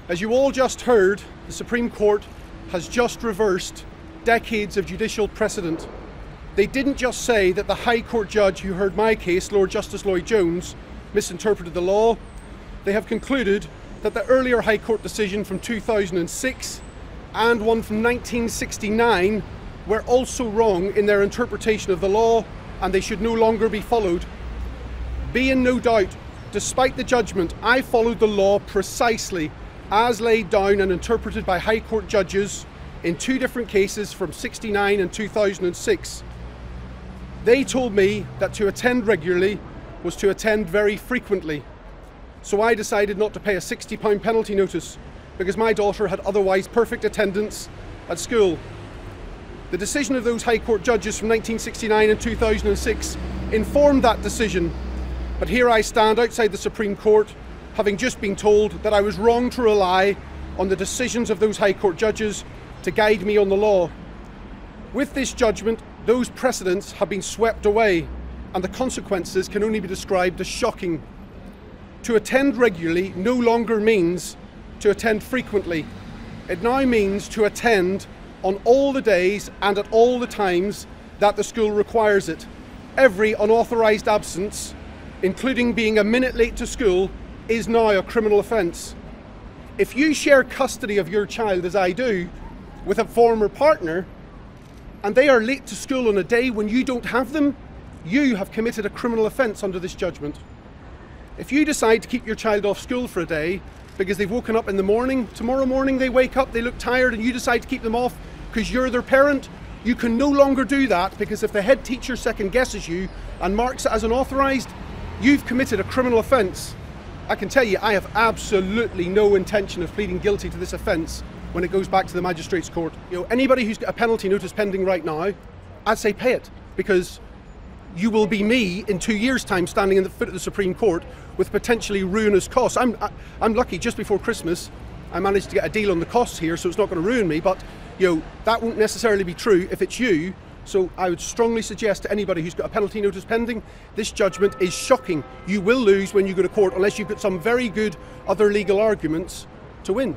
As you all just heard, the Supreme Court has just reversed decades of judicial precedent. They didn't just say that the High Court judge who heard my case, Lord Justice Lloyd Jones, misinterpreted the law. They have concluded that the earlier High Court decision from 2006 and one from 1969 were also wrong in their interpretation of the law, and they should no longer be followed. Be in no doubt, despite the judgment, I followed the law precisely as laid down and interpreted by High Court judges in two different cases from 1969 and 2006. They told me that to attend regularly was to attend very frequently. So I decided not to pay a £60 penalty notice because my daughter had otherwise perfect attendance at school. The decision of those High Court judges from 1969 and 2006 informed that decision, but here I stand outside the Supreme Court having just been told that I was wrong to rely on the decisions of those High Court judges to guide me on the law. With this judgment, those precedents have been swept away, and the consequences can only be described as shocking. To attend regularly no longer means to attend frequently. It now means to attend on all the days and at all the times that the school requires it. Every unauthorised absence, including being a minute late to school, is now a criminal offence. If you share custody of your child, as I do, with a former partner, and they are late to school on a day when you don't have them, you have committed a criminal offence under this judgment. If you decide to keep your child off school for a day because they've woken up in the morning, tomorrow morning they wake up, they look tired, and you decide to keep them off because you're their parent, you can no longer do that, because if the head teacher second guesses you and marks it as unauthorised, you've committed a criminal offence. I can tell you, I have absolutely no intention of pleading guilty to this offence when it goes back to the Magistrates' Court. You know, anybody who's got a penalty notice pending right now, I'd say pay it, because you will be me in 2 years' time standing in the foot of the Supreme Court with potentially ruinous costs. I'm lucky, just before Christmas I managed to get a deal on the costs here, so it's not going to ruin me, but you know, that won't necessarily be true if it's you. So I would strongly suggest to anybody who's got a penalty notice pending, this judgment is shocking. You will lose when you go to court unless you've got some very good other legal arguments to win.